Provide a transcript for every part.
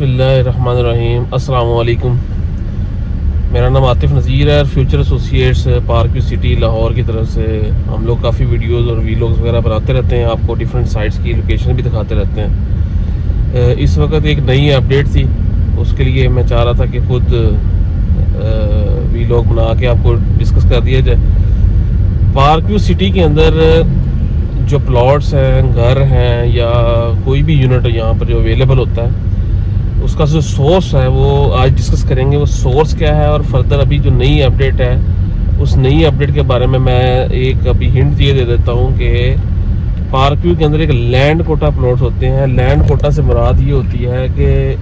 बिस्मिल्लाहिर्रहमानिर्रहीम। अस्सलाम वालेकुम। मेरा नाम आतिफ नज़ीर है। Future associates park view city Lahore की तरफ से हम लोग काफ़ी वीडियोस और वीलॉग्स वगैरह बनाते रहते हैं, आपको डिफरेंट साइट्स की लोकेशन भी दिखाते रहते हैं। इस वक्त एक नई अपडेट थी, उसके लिए मैं चाह रहा था कि खुद वीलॉग बना के आपको डिस्कस कर दिया जाए। पार्क व्यू सिटी के अंदर जो प्लॉट्स हैं, घर हैं या कोई भी यूनिट यहाँ पर जो अवेलेबल होता है, उसका जो सोर्स है वो आज डिस्कस करेंगे। वो सोर्स क्या है और फर्दर अभी जो नई अपडेट है, उस नई अपडेट के बारे में मैं एक अभी हिंट दे देता हूँ कि पार्क व्यू के अंदर एक लैंड कोटा प्लॉट्स होते हैं। लैंड कोटा से मुराद ये होती है कि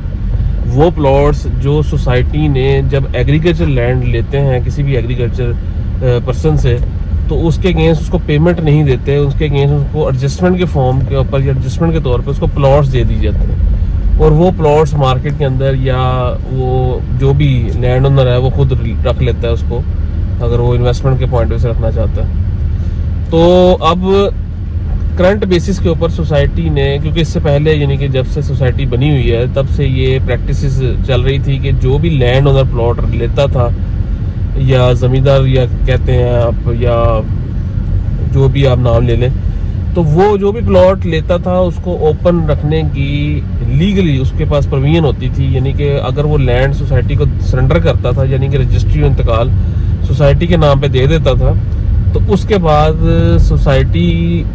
वो प्लॉट्स जो सोसाइटी ने जब एग्रीकल्चर लैंड लेते हैं किसी भी एग्रीकल्चर पर्सन से, तो उसके अगेंस्ट उसको पेमेंट नहीं देते, उसके अगेंस्ट उसको एडजस्टमेंट के फॉर्म के ऊपर या एडजस्टमेंट के तौर पे उसको प्लॉट्स दे दी जाते हैं। और वो प्लॉट्स मार्केट के अंदर या वो जो भी लैंड ओनर है वो खुद रख लेता है उसको, अगर वो इन्वेस्टमेंट के पॉइंट से रखना चाहता है। तो अब करंट बेसिस के ऊपर सोसाइटी ने, क्योंकि इससे पहले यानी कि जब से सोसाइटी बनी हुई है तब से ये प्रैक्टिस चल रही थी कि जो भी लैंड ओनर प्लॉट लेता था या ज़मींदार या कहते हैं आप, या जो भी आप नाम ले लें, तो वो जो भी प्लॉट लेता था उसको ओपन रखने की लीगली उसके पास परमिशन होती थी। यानी कि अगर वो लैंड सोसाइटी को सरेंडर करता था, यानी कि रजिस्ट्री इंतकाल सोसाइटी के नाम पे दे देता था, तो उसके बाद सोसाइटी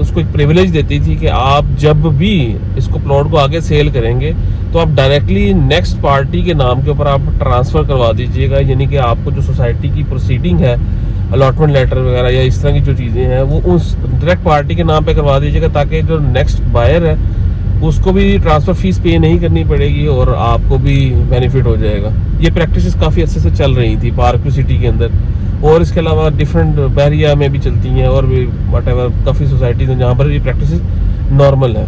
उसको एक प्रिविलेज देती थी कि आप जब भी इसको प्लॉट को आगे सेल करेंगे तो आप डायरेक्टली नेक्स्ट पार्टी के नाम के ऊपर आप ट्रांसफ़र करवा दीजिएगा। यानी कि आपको जो सोसाइटी की प्रोसीडिंग है, अलॉटमेंट लेटर वगैरह या इस तरह की जो चीज़ें हैं, वो उस डायरेक्ट पार्टी के नाम पे करवा दीजिएगा, ताकि जो नेक्स्ट बायर है उसको भी ट्रांसफ़र फीस पे नहीं करनी पड़ेगी और आपको भी बेनिफिट हो जाएगा। ये प्रैक्टिस काफ़ी अच्छे से चल रही थी पार्क व्यू सिटी के अंदर, और इसके अलावा डिफरेंट बहरिया में भी चलती हैं और भी वट एवर काफ़ी सोसाइटीज़ हैं जहाँ पर ये प्रैक्टिस नॉर्मल है।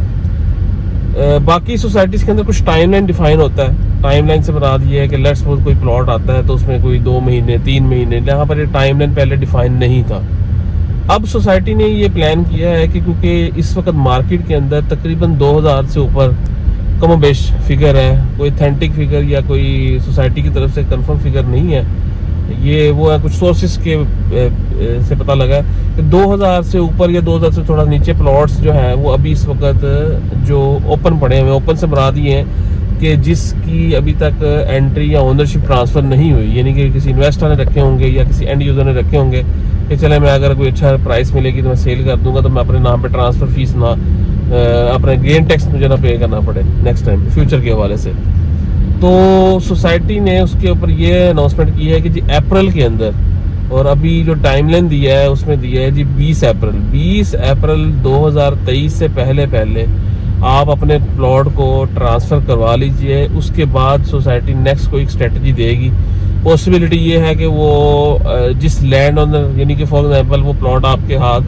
बाकी सोसाइटीज़ के अंदर कुछ टाइमलाइन डिफाइन होता है। टाइमलाइन से मुराद ये है कि लेट्स सपोज कोई प्लॉट आता है तो उसमें कोई 2 महीने 3 महीने, यहाँ पर ये टाइमलाइन पहले डिफाइन नहीं था। अब सोसाइटी ने ये प्लान किया है कि क्योंकि इस वक्त मार्केट के अंदर तकरीबन 2000 से ऊपर कमोबेश फिगर है, कोई ऑथेंटिक फिगर या कोई सोसाइटी की तरफ से कंफर्म फिगर नहीं है, ये वो है कुछ सोर्सेज के से पता लगा कि 2000 से ऊपर या 2000 से थोड़ा नीचे प्लॉट्स जो हैं वो अभी इस वक्त जो ओपन पड़े हुए हैं। ओपन से मुराद ये है कि जिसकी अभी तक एंट्री या ओनरशिप ट्रांसफ़र नहीं हुई, यानी कि किसी इन्वेस्टर ने रखे होंगे या किसी एंड यूज़र ने रखे होंगे कि चले मैं अगर कोई अच्छा प्राइस मिलेगी तो मैं सेल कर दूंगा, तो मैं अपने नाम पे ट्रांसफ़र फीस ना अपने गेन टैक्स मुझे ना पे करना पड़े नेक्स्ट टाइम फ्यूचर के हवाले से। तो सोसाइटी ने उसके ऊपर ये अनाउंसमेंट की है कि जी अप्रैल के अंदर, और अभी जो टाइमलाइन दिया है उसमें दिया है जी 20 अप्रैल 2023 से पहले आप अपने प्लॉट को ट्रांसफ़र करवा लीजिए। उसके बाद सोसाइटी नेक्स्ट कोई स्ट्रेटजी देगी। पॉसिबिलिटी ये है कि वो जिस लैंड ओनर, यानी कि फॉर एग्जांपल वो प्लॉट आपके हाथ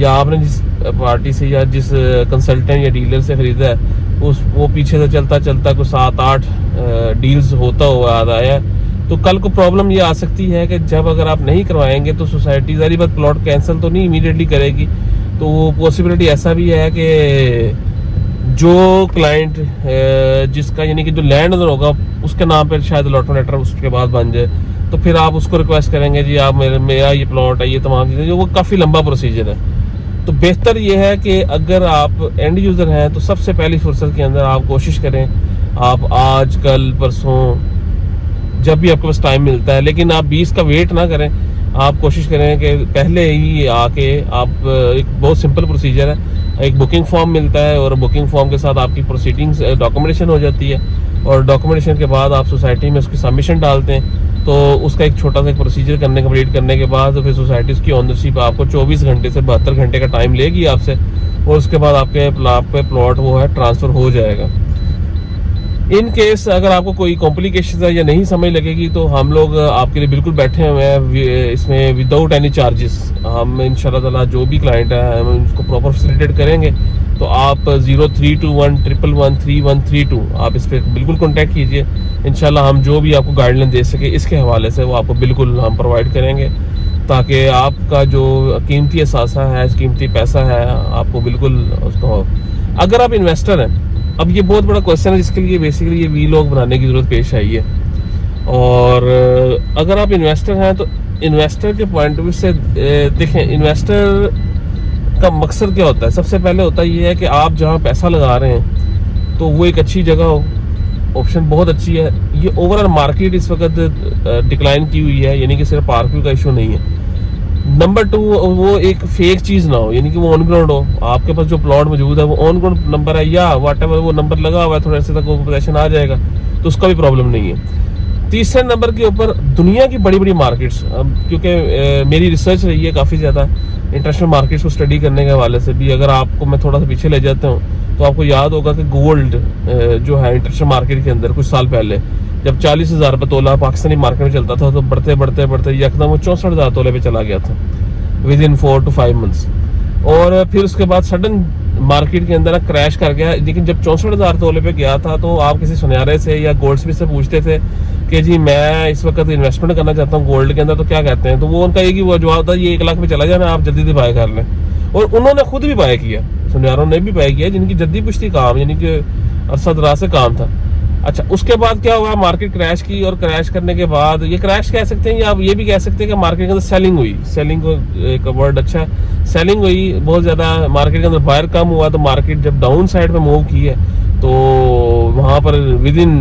या आपने जिस पार्टी से या जिस कंसल्टेंट या डीलर से ख़रीदा है, वो पीछे से चलता कुछ 7-8 डील्स होता हुआ याद आया, तो कल को प्रॉब्लम ये आ सकती है कि जब अगर आप नहीं करवाएंगे तो सोसाइटी ज़ाहिर बात प्लॉट कैंसिल तो नहीं इमीडिएटली करेगी। तो वो पॉसिबिलिटी ऐसा भी है कि जो क्लाइंट जिसका, यानी कि जो लैंड ओनर होगा उसके नाम पर शायद अलॉटमेंट लेटर उसके बाद बन जाए, तो फिर आप उसको रिक्वेस्ट करेंगे जी आप मेरा ये प्लॉट है, ये तमाम चीज़ें, जो वो काफ़ी लंबा प्रोसीजर है। तो बेहतर ये है कि अगर आप एंड यूज़र हैं तो सबसे पहली फुर्सत के अंदर आप कोशिश करें, आप आज कल परसों जब भी आपके पास टाइम मिलता है, लेकिन आप 20 का वेट ना करें, आप कोशिश करें कि पहले ही आके आप, एक बहुत सिंपल प्रोसीजर है, एक बुकिंग फॉर्म मिलता है और बुकिंग फॉर्म के साथ आपकी प्रोसीडिंग्स डॉक्यूमेंटेशन हो जाती है, और डॉक्यूमेंटेशन के बाद आप सोसाइटी में उसकी सबमिशन डालते हैं। तो उसका एक छोटा सा प्रोसीजर कंप्लीट करने के बाद तो फिर सोसाइटी की ओनरशिप आपको 24 घंटे से 72 घंटे का टाइम लेगी आपसे, और उसके बाद आपके प्लॉट वो है ट्रांसफ़र हो जाएगा। इन केस अगर आपको कोई कॉम्प्लिकेशन है या नहीं समझ लगेगी तो हम लोग आपके लिए बिल्कुल बैठे हुए हैं इसमें विदाउट एनी चार्जेस। हम इंशाल्लाह ताला जो भी क्लाइंट है हम उसको प्रॉपर फैसिलिटेट करेंगे। तो आप 0321113132 आप इस पर बिल्कुल कॉन्टैक्ट कीजिए। इंशाल्लाह हम जो भी आपको गाइडलाइन दे सके इसके हवाले से वो आपको बिल्कुल हम प्रोवाइड करेंगे, ताकि आपका जो कीमती असासा है, कीमती पैसा है, आपको बिल्कुल उसको, अगर आप इन्वेस्टर हैं अब ये बहुत बड़ा क्वेश्चन है जिसके लिए बेसिकली ये वीलॉग बनाने की ज़रूरत पेश आई है। और अगर आप इन्वेस्टर हैं तो इन्वेस्टर के पॉइंट ऑफ व्यू से देखें, इन्वेस्टर का मकसद क्या होता है। सबसे पहले होता ये है कि आप जहाँ पैसा लगा रहे हैं तो वो एक अच्छी जगह हो, ऑप्शन बहुत अच्छी है। ये ओवरऑल मार्केट इस वक्त डिक्लाइन की हुई है, यानी कि सिर्फ आरपीयू का इशू नहीं है। नंबर 2, वो एक फेक चीज़ ना हो, यानी कि वो ऑन ग्राउंड हो, आपके पास जो प्लॉट मौजूद है वो ऑन ग्राउंड नंबर है या वाट एवर वो नंबर लगा हुआ है, थोड़े से तक वो पोजीशन आ जाएगा तो उसका भी प्रॉब्लम नहीं है। तीसरे नंबर के ऊपर दुनिया की बड़ी बड़ी मार्केट्स, क्योंकि मेरी रिसर्च रही है काफ़ी ज़्यादा इंटरनेशनल मार्केट्स को स्टडी करने के हवाले से भी। अगर आपको मैं थोड़ा सा पीछे ले जाता हूँ तो आपको याद होगा कि गोल्ड जो है इंटरनेशनल मार्केट के अंदर कुछ साल पहले जब 40,000 रुपये तोला पाकिस्तानी मार्केट में चलता था तो बढ़ते बढ़ते बढ़ते एकदम वो 64,000 तोले पे चला गया था विद इन 4 to 5 months। और फिर उसके बाद सडन मार्केट के अंदर क्रैश कर गया। लेकिन जब 64,000 तोले पे गया था तो आप किसी सुनहरे से या गोल्ड स्मिथ से पूछते थे कि जी मैं इस वक्त इन्वेस्टमेंट करना चाहता हूँ गोल्ड के अंदर, तो क्या कहते हैं, तो वो उनका एक ही वो जवाब था, ये 1 लाख में चला जाना, आप जल्दी से बाय कर लें। और उन्होंने खुद भी बाय किया, सुनहरों ने भी बाय किया जिनकी जद्दी पुश्ती काम, यानी कि अरसा दराज से काम था। अच्छा, उसके बाद क्या हुआ, मार्केट क्रैश की, और क्रैश करने के बाद ये क्रैश कह सकते हैं या आप ये भी कह सकते हैं कि मार्केट के अंदर सेलिंग हुई। सेलिंग को एक वर्ड अच्छा है, सेलिंग हुई बहुत ज़्यादा, मार्केट के अंदर बायर कम हुआ तो मार्केट जब डाउन साइड पे मूव की है तो वहाँ पर विद इन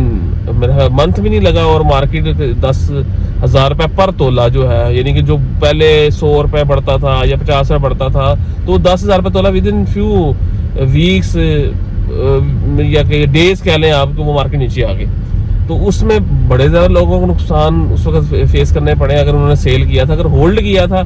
मंथ भी नहीं लगा और मार्केट 10,000 रुपये पर तोला जो है, यानी कि जो पहले 100 रुपये बढ़ता था या 50 रुपये बढ़ता था तो 10,000 रुपये तोला विद इन फ्यू वीक्स या कि डेज कह लें आपको, वो मार्केट नीचे आ गई। तो उसमें बड़े ज़्यादा लोगों को नुकसान उस वक्त फेस करने पड़े अगर उन्होंने सेल किया था। अगर होल्ड किया था,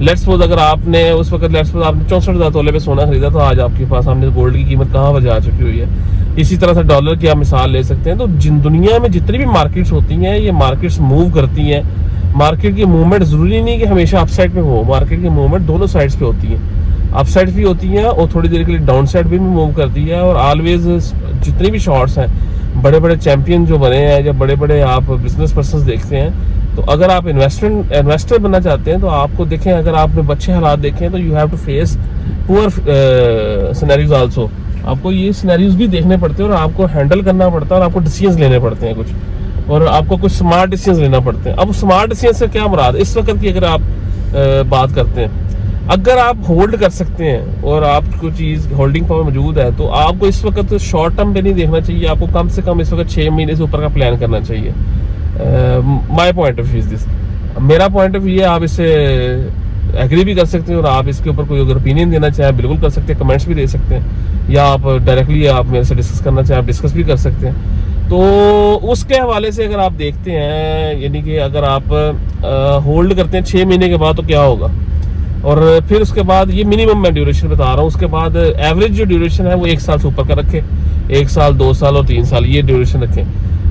लेट्स सपोज अगर आपने उस वक्त लेट्स सपोज आपने 64,000 तोले पे सोना खरीदा तो आज आपके पास सामने गोल्ड की कीमत कहाँ पर जा चुकी हुई है। इसी तरह से डॉलर की आप मिसाल ले सकते हैं। तो जिन दुनिया में जितनी भी मार्केट्स होती हैं ये मार्केट्स मूव करती हैं। मार्केट की मूवमेंट ज़रूरी नहीं कि हमेशा अपसाइड पे हो, मार्केट की मूवमेंट दोनों साइड्स पे होती है, अपसाइड भी होती हैं और थोड़ी देर के लिए डाउन साइड भी मूव करती है। और ऑलवेज जितनी भी शॉर्ट्स हैं, बड़े बड़े चैंपियन जो बने हैं या बड़े बड़े आप बिजनेस पर्सन देखते हैं, तो अगर आप इन्वेस्टर बनना चाहते हैं तो आपको देखें, अगर आपने अच्छे हालात देखें तो you have to face poor scenarios also. आपको ये सिनेरियोज भी देखने पड़ते हैं और आपको हैंडल करना पड़ता है और आपको डिसीजंस लेने पड़ते हैं कुछ, और आपको कुछ स्मार्ट डिसीजंस लेना पड़ते हैं। अब स्मार्ट डिसीजन से क्या मुराद इस वक्त की अगर आप बात करते हैं, अगर आप होल्ड कर सकते हैं और आपको चीज़ होल्डिंग पावर मौजूद है तो आपको इस वक्त शॉर्ट टर्म पे नहीं देखना चाहिए, आपको कम से कम इस वक्त 6 महीने से ऊपर का प्लान करना चाहिए। My point of view is this, मेरा पॉइंट ऑफ व्यू है। आप इससे एग्री भी कर सकते हैं और आप इसके ऊपर कोई अगर ओपिनियन देना चाहें बिल्कुल कर सकते हैं, कमेंट्स भी दे सकते हैं, या आप डायरेक्टली आप मेरे से डिस्कस करना चाहें आप डिस्कस भी कर सकते हैं। तो उसके हवाले से अगर आप देखते हैं, यानी कि अगर आप होल्ड करते हैं 6 महीने के बाद तो क्या होगा, और फिर उसके बाद ये मिनिमम मैं ड्यूरेशन बता रहा हूँ, उसके बाद एवरेज जो ड्यूरेशन है वो 1 साल से ऊपर का रखें, 1 साल 2 साल और 3 साल ये ड्यूरेशन रखें।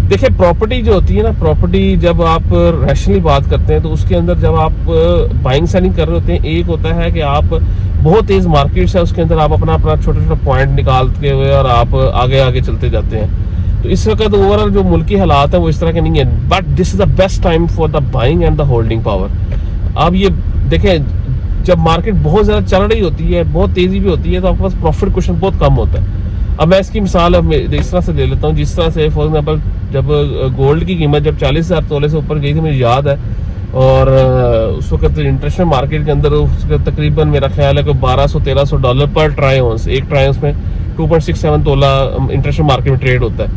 देखिए प्रॉपर्टी जो होती है ना, प्रॉपर्टी जब आप रैशनली बात करते हैं तो उसके अंदर जब आप बाइंग सेलिंग कर रहे होते हैं, एक होता है कि आप बहुत तेज मार्केट्स है उसके अंदर आप अपना छोटा छोटा पॉइंट निकालते हुए और आप आगे आगे चलते जाते हैं। तो इस वक्त ओवरऑल जो मुल्की हालात है वो इस तरह के नहीं है, but this is the best time for the buying and the holding power. अब ये देखें, जब मार्केट बहुत ज़्यादा चल रही होती है, बहुत तेज़ी भी होती है, तो आपके पास प्रॉफिट क्वेश्चन बहुत कम होता है। अब मैं इसकी मिसाल इस तरह से ले लेता हूँ, जिस तरह से फॉर एग्जाम्पल जब गोल्ड की कीमत जब 40,000 तोले से ऊपर गई थी, मुझे याद है, और उस वक्त इंटरनेशनल मार्केट के अंदर उसका तकरीबन मेरा ख्याल है कि $1,200-1,300 पर ट्राई ऑन्स, एक ट्राई ऑन्स में 2.67 तोला इंटरनेशनल मार्केट में ट्रेड होता है।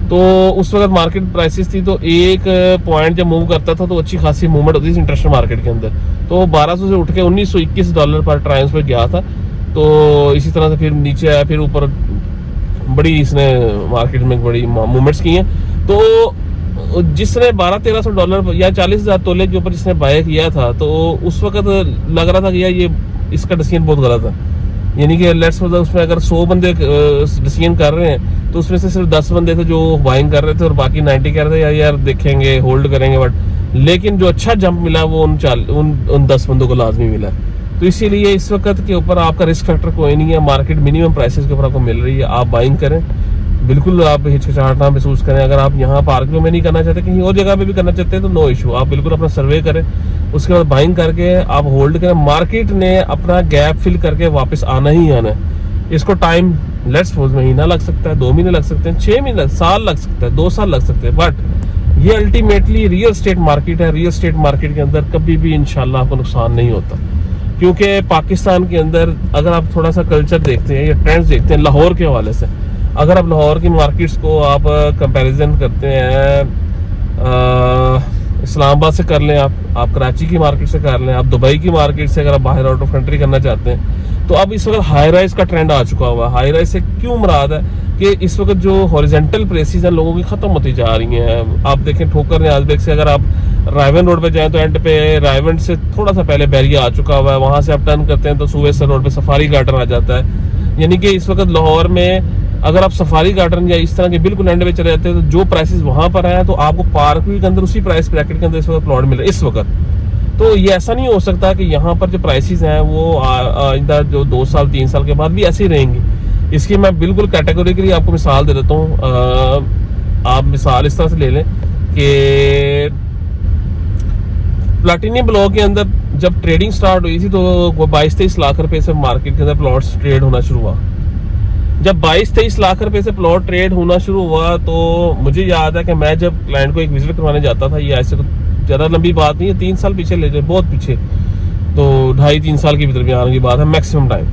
तो उस वक्त मार्केट प्राइसेस थी, तो एक पॉइंट जब मूव करता था तो अच्छी खासी मूवमेंट होती थी इंटरनेशनल मार्केट के अंदर, तो 1200 से उठ के $1,921 पर ट्रायंस पे गया था। तो इसी तरह से फिर नीचे आया, फिर ऊपर बड़ी इसने मार्केट में बड़ी मूवमेंट्स की हैं। तो जिसने $1,200-1,300 या 40,000 तोले के ऊपर जिसने बाय किया था, तो उस वक्त लग रहा था कि यार ये इसका डिसीजन बहुत गलत है, यानी कि लेट्स सपोज उसमें अगर 100 बंदे डिसीजन कर रहे हैं तो उसमें से सिर्फ 10 बंदे थे जो बाइंग कर रहे थे और बाकी 90 कह रहे थे यार देखेंगे होल्ड करेंगे, बट लेकिन जो अच्छा जंप मिला वो उन 10 बंदों को लाजमी मिला। तो इसीलिए इस वक्त के ऊपर आपका रिस्क फैक्टर कोई नहीं है, मार्केट मिनिमम प्राइसेस के ऊपर आपको मिल रही है, आप बाइंग करें, बिल्कुल आप हिचकिचाहट ना महसूस करें। अगर आप यहाँ पार्किंग में नहीं करना चाहते, कहीं और जगह पे भी करना चाहते हैं तो नो इशू, आप बिल्कुल अपना सर्वे करें, उसके बाद बाइंग करके आप होल्ड करें। मार्केट ने अपना गैप फिल करके वापस आना ही आना है। इसको टाइम लेट्स सपोज महीना लग सकता है, 2 महीने लग सकते हैं, 6 महीने साल लग सकता है, 2 साल लग सकते हैं, बट ये अल्टीमेटली रियल स्टेट मार्केट है। रियल स्टेट मार्केट के अंदर कभी भी इंशाल्लाह आपको नुकसान नहीं होता, क्योंकि पाकिस्तान के अंदर अगर आप थोड़ा सा कल्चर देखते हैं या ट्रेंड्स देखते हैं लाहौर के हवाले से, अगर आप लाहौर की मार्केट्स को आप कंपैरिजन करते हैं इस्लामाबाद से कर लें, आप कराची की मार्केट से कर लें, आप दुबई की मार्केट से, अगर आप बाहर आउट ऑफ कंट्री करना चाहते हैं, तो अब इस वक्त हाई राइज का ट्रेंड आ चुका हुआ है। हाई राइज से क्यों मुराद है कि इस वक्त जो हॉरिजॉन्टल प्लेसेस हैं लोगों की ख़त्म होती जा रही हैं। आप देखें ठोकर न्याज़बेग से अगर आप रायवन रोड पे जाएं तो एंड पे रायवन से थोड़ा सा पहले बैरिया आ चुका हुआ है, वहाँ से आप टर्न करते हैं तो सुवेसर रोड पे सफारी गार्डन आ जाता है। यानी कि इस वक्त लाहौर में अगर आप सफारी गार्डन या इस तरह के बिल्कुल एंड में चले जाते हैं तो जो प्राइसेस वहाँ पर हैं तो आपको पार्क व्यू के अंदर उसी प्राइस ब्रैकेट के अंदर इस वक्त प्लॉट मिल रहा है इस वक्त। तो ये ऐसा नहीं हो सकता कि यहाँ पर जो प्राइसेस हैं वो आइंदा जो 2 साल 3 साल के बाद भी ऐसे ही रहेंगी। इसकी मैं बिल्कुल कैटेगोरिकली आपको मिसाल दे देता हूँ। आप मिसाल इस तरह से ले लें कि प्लाटिनियम ब्लॉक के अंदर जब ट्रेडिंग स्टार्ट हुई थी तो 22-23 लाख रुपए से मार्केट के अंदर प्लॉट्स ट्रेड होना शुरू हुआ। जब 22-23 लाख रुपए से प्लॉट ट्रेड होना शुरू हुआ तो मुझे याद है कि मैं जब क्लाइंट को एक विजिट करवाने जाता था, ये ऐसे ज़्यादा लंबी बात नहीं है, 3 साल पीछे ले जाए, बहुत पीछे, तो 2.5-3 साल के भीतर आने की बात है मैक्सिमम टाइम।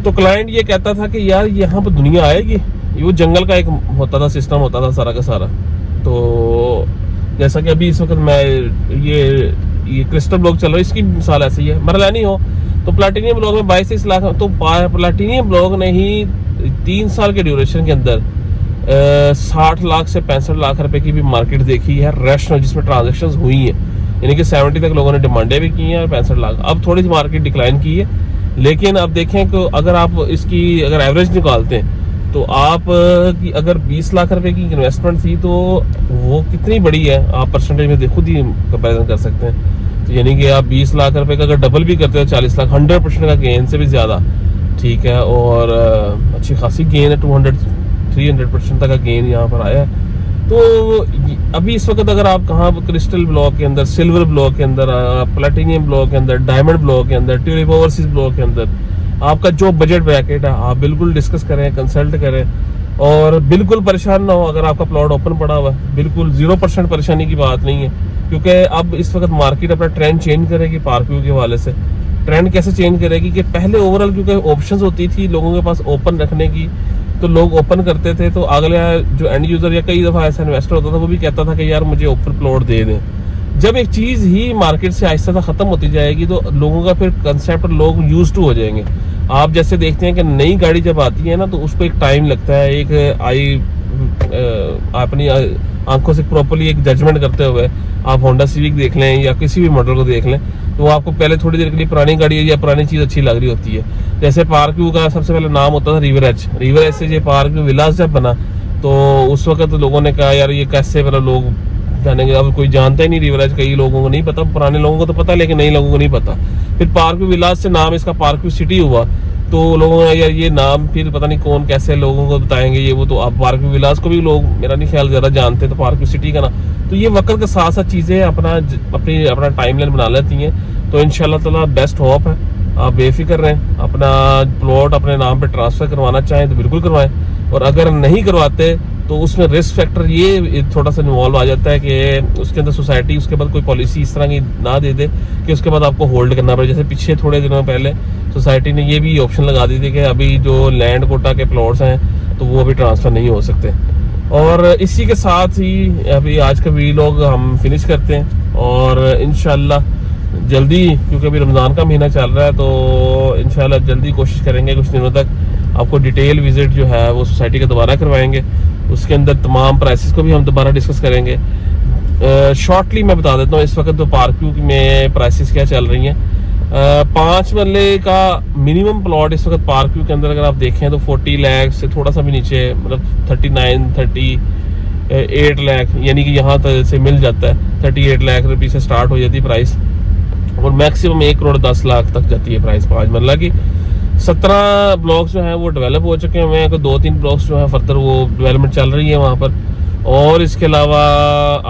तो क्लाइंट ये कहता था कि यार यहाँ पर दुनिया आएगी, ये वो जंगल का एक होता था सिस्टम होता था सारा का सारा। तो जैसा कि अभी इस वक्त मैं ये क्रिस्टल ब्लॉक चल रहा है, इसकी मिसाल ऐसी है, मरलानी हो तो प्लाटिनियम ब्लॉक में 22-23 लाख, तो प्लाटिनियम ब्लॉक ने ही 3 साल के ड्यूरेशन के अंदर 60 लाख से 65 लाख रुपए की भी मार्केट देखी है रैशनल, जिसमें ट्रांजैक्शंस हुई हैं, यानी कि 70 तक लोगों ने डिमांडें भी की हैं और 65 लाख। अब थोड़ी सी मार्केट डिक्लाइन की है, लेकिन अब देखें कि अगर आप इसकी अगर एवरेज निकालते हैं तो आप की अगर 20 लाख रुपए की इन्वेस्टमेंट थी तो वो कितनी बड़ी है, आप परसेंटेज में खुद ही कंपेरिजन कर सकते हैं। तो यानी कि आप 20 लाख रुपए का अगर डबल भी करते हो 40 लाख, 100% का गेन से भी ज़्यादा, ठीक है, और अच्छी खासी गेन है, 200-300% तक का गेन यहाँ पर आया है। तो अभी इस वक्त अगर आप कहाँ क्रिस्टल ब्लॉक के अंदर, सिल्वर ब्लॉक के अंदर, प्लेटिनियम ब्लॉक के अंदर, डायमंड ब्लॉक के अंदर, ट्यूलिप ओवरसीज ब्लॉक के अंदर आपका जो बजट ब्रैकेट है आप बिल्कुल डिस्कस करें, कंसल्ट करें और बिल्कुल परेशान ना हो अगर आपका प्लॉट ओपन पड़ा हुआ है। बिल्कुल 0% परेशानी की बात नहीं है, क्योंकि अब इस वक्त मार्केट अपना ट्रेंड चेंज करेगी। पार्क व्यू के हवाले से ट्रेंड कैसे चेंज करेगी कि पहले ओवरऑल क्योंकि ऑप्शंस होती थी लोगों के पास ओपन रखने की, तो लोग ओपन करते थे, तो अगले जो एंड यूजर या कई दफ़ा ऐसा इन्वेस्टर होता था वो भी कहता था कि यार मुझे ओपन प्लॉट दे दें। जब एक चीज़ ही मार्केट से आहिस्ता ख़त्म होती जाएगी तो लोगों का फिर कंसेप्ट लोग यूज टू हो जाएंगे। आप जैसे देखते हैं कि नई गाड़ी जब आती है ना तो उसको एक टाइम लगता है, एक अपनी आंखों से प्रॉपर्ली एक जजमेंट करते हुए आप होंडा सिविक देख लें या किसी भी मॉडल को देख लें, तो आपको पहले थोड़ी देर के लिए पुरानी गाड़ी या पुरानी चीज़ अच्छी लग रही होती है। जैसे पार्क व्यू का सबसे पहले नाम होता था रिवर एज से ये पार्क व्यू विलास जब बना तो उस वक्त लोगों ने कहा यार ये कैसे, मतलब लोग जानेंगे, अब कोई जानता ही नहीं रिवर एज, कई लोगों को नहीं पता, पुराने लोगों को तो पता लेकिन नई लोगों को नहीं पता। फिर पार्क व्यू विलास से नाम इसका पार्क व्यू सिटी हुआ, तो लोगों ने यार ये नाम फिर पता नहीं कौन कैसे लोगों को बताएंगे ये वो, तो आप पार्क व्यू विलास को भी लोग मेरा नहीं ख्याल ज़्यादा जानते, तो पार्क व्यू सिटी का ना, तो ये वक्त के साथ साथ चीज़ें अपना टाइमलाइन बना लेती हैं। तो इंशाल्लाह ताला बेस्ट होप है, आप बेफिक्र रहें, अपना प्लॉट अपने नाम पे ट्रांसफ़र करवाना चाहें तो बिल्कुल करवाएं, और अगर नहीं करवाते तो उसमें रिस्क फैक्टर ये थोड़ा सा इन्वॉल्व आ जाता है कि उसके अंदर सोसाइटी उसके बाद कोई पॉलिसी इस तरह की ना दे दे कि उसके बाद आपको होल्ड करना पड़े। जैसे पीछे थोड़े दिनों पहले सोसाइटी ने ये भी ऑप्शन लगा दी थी कि अभी जो लैंड कोटा के प्लॉट्स हैं तो वो अभी ट्रांसफ़र नहीं हो सकते। और इसी के साथ ही अभी आज का वीलॉग हम फिनिश करते हैं और इंशाल्लाह जल्दी, क्योंकि अभी रमज़ान का महीना चल रहा है, तो इंशाल्लाह जल्दी कोशिश करेंगे कुछ दिनों तक आपको डिटेल विजिट जो है वो सोसाइटी का दोबारा करवाएंगे। उसके अंदर तमाम प्राइसेस को भी हम दोबारा डिस्कस करेंगे। शॉर्टली मैं बता देता हूँ इस वक्त तो पार्क व्यू में प्राइसेस क्या चल रही हैं। 5 मरले का मिनिमम प्लॉट इस वक्त पार्क व्यू के अंदर अगर आप देखें तो 40 लाख से थोड़ा सा भी नीचे, मतलब 38 लाख, यानी कि यहाँ तक से मिल जाता है। 38 लाख रुपये से स्टार्ट हो जाती है प्राइस और मैक्सिमम 1 करोड़ 10 लाख तक जाती है प्राइस 5 मरला की। 17 ब्लॉक्स जो हैं वो डेवलप हो चुके हैं, 2-3 ब्लॉक्स जो हैं फर्दर वो डेवलपमेंट चल रही है वहाँ पर। और इसके अलावा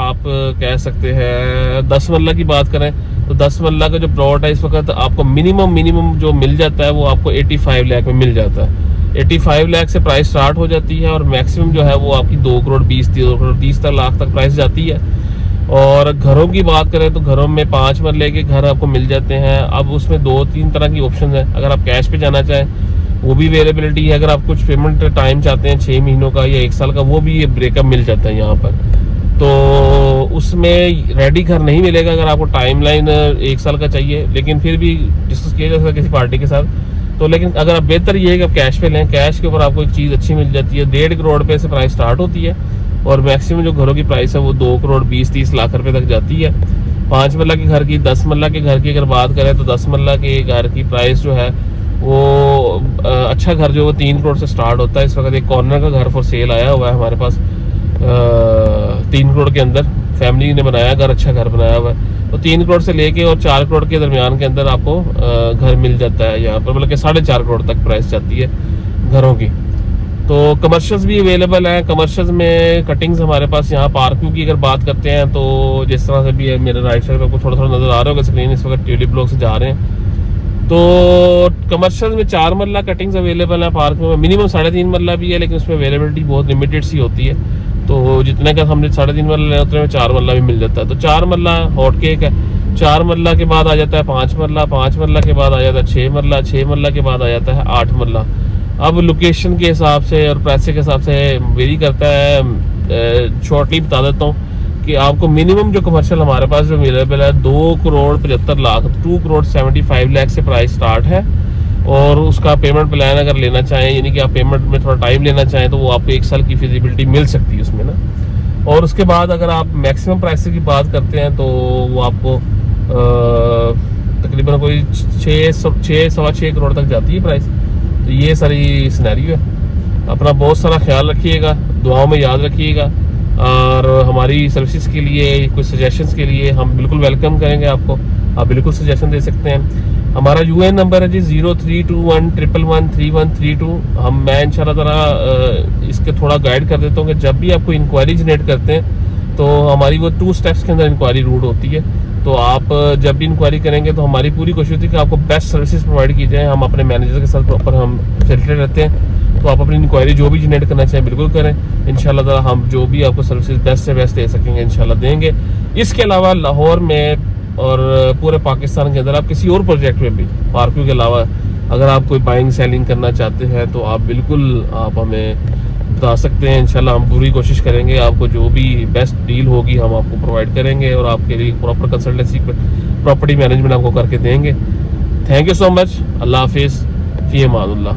आप कह सकते हैं 10 मरला की बात करें तो तो 10 मरला का जो प्लॉट है इस वक्त आपको मिनिमम जो मिल जाता है वो आपको 85 लाख में मिल जाता है। 85 लाख से प्राइस स्टार्ट हो जाती है और मैक्सिमम जो है वो आपकी 2 करोड़ 20 2 करोड़ 30 लाख तक प्राइस जाती है। और घरों की बात करें तो घरों में 5 मरले के घर आपको मिल जाते हैं। अब उसमें 2-3 तरह की ऑप्शन है। अगर आप कैश पे जाना चाहें वो भी अवेलेबिलिटी है। अगर आप कुछ पेमेंट टाइम चाहते हैं 6 महीनों का या 1 साल का, वो भी ये ब्रेकअप मिल जाता है यहाँ पर। तो उसमें रेडी घर नहीं मिलेगा अगर आपको टाइमलाइन 1 साल का चाहिए, लेकिन फिर भी डिस्कस किया जा सकता है किसी पार्टी के साथ। तो लेकिन अगर आप बेहतर ये है कि आप कैश पे लें, कैश के ऊपर आपको एक चीज़ अच्छी मिल जाती है। 1.5 करोड़ रुपये से प्राइस स्टार्ट होती है और मैक्सिमम जो घरों की प्राइस है वो 2 करोड़ 20-30 लाख रुपए तक जाती है। 5 मरला के घर की, 10 मरला के घर की अगर बात करें तो 10 मरला के घर की प्राइस जो है वो अच्छा घर जो वो 3 करोड़ से स्टार्ट होता है। इस वक्त एक कॉर्नर का घर फॉर सेल आया हुआ है हमारे पास 3 करोड़ के अंदर, फैमिली ने बनाया घर, अच्छा घर बनाया हुआ है। तो 3 करोड़ से लेके और 4 करोड़ के दरमियान के अंदर आपको घर मिल जाता है यहाँ पर, बल्कि 4.5 करोड़ तक प्राइस जाती है घरों की। तो कमर्शियल्स भी अवेलेबल हैं। कमर्शियल्स में कटिंग्स हमारे पास यहाँ पार्किंग की अगर बात करते हैं तो जिस तरह से भी है मेरे राइट साइड पर आपको थोड़ा नजर आ रहा होगा स्क्रीन, इस वक्त ट्यूलिप ब्लॉक से जा रहे हैं। तो कमर्शियल में 4 मरला कटिंग्स अवेलेबल है पार्क में। मिनिमम 3.5 मरला भी है लेकिन उसमें अवेलेबिलिटी बहुत लिमिटेड सी होती है। तो जितने का हमने 3.5 मरला लेना उतने में 4 मरला भी मिल जाता है। तो 4 मरला हॉट केक है। 4 मरला के बाद आ जाता है 5 मरला, 5 मरला के बाद आ जाता है 6 मरला, 6 मरला के बाद आ जाता है 8 मरला। अब लोकेशन के हिसाब से और पैसे के हिसाब से वेरी करता है। शॉर्टली बता देता हूँ कि आपको मिनिमम जो कमर्शियल हमारे पास जो अवेलेबल है 2 करोड़ 75 लाख 2 करोड़ 75 लाख से प्राइस स्टार्ट है। और उसका पेमेंट प्लान अगर लेना चाहें, यानी कि आप पेमेंट में थोड़ा टाइम लेना चाहें, तो वो आपको 1 साल की फिजिबिलिटी मिल सकती है उसमें ना। और उसके बाद अगर आप मैक्सिमम प्राइस की बात करते हैं तो वो आपको तकरीबन कोई 6-6.25 करोड़ तक जाती है प्राइस। तो ये सारी सिनेरियो है। अपना बहुत सारा ख्याल रखिएगा, दुआओं में याद रखिएगा, और हमारी सर्विसेज के लिए कुछ सजेशंस के लिए हम बिल्कुल वेलकम करेंगे आपको। आप बिल्कुल सजेशन दे सकते हैं। हमारा यूएन नंबर है जी 0321113132। मैं इंशाल्लाह ताला इसके थोड़ा गाइड कर देता हूँ कि जब भी आपको इंक्वायरी जनरेट करते हैं तो हमारी वो 2 स्टेप्स के अंदर इंक्वायरी रूट होती है। तो आप जब भी इंक्वायरी करेंगे तो हमारी पूरी कोशिश होती है कि आपको बेस्ट सर्विसेज प्रोवाइड की जाए। हम अपने मैनेजर के साथ प्रॉपर हम फैसिलिटेट रहते हैं। तो आप अपनी इंक्वायरी जो भी जनरेट करना चाहें बिल्कुल करें। इंशाल्लाह ताला हम जो भी आपको सर्विसेज बेस्ट से बेस्ट दे सकेंगे इंशाल्लाह देंगे। इसके अलावा लाहौर में और पूरे पाकिस्तान के अंदर आप किसी और प्रोजेक्ट में भी पार्किंग के अलावा अगर आप कोई बाइंग सेलिंग करना चाहते हैं तो आप बिल्कुल आप हमें बता सकते हैं। इंशाल्लाह हम पूरी कोशिश करेंगे, आपको जो भी बेस्ट डील होगी हम आपको प्रोवाइड करेंगे और आपके लिए प्रॉपर कंसल्टेंसी प्रॉपर्टी मैनेजमेंट आपको करके देंगे। Thank you so much. अल्लाह हाफिज़, फ़ी अमानुल्लाह।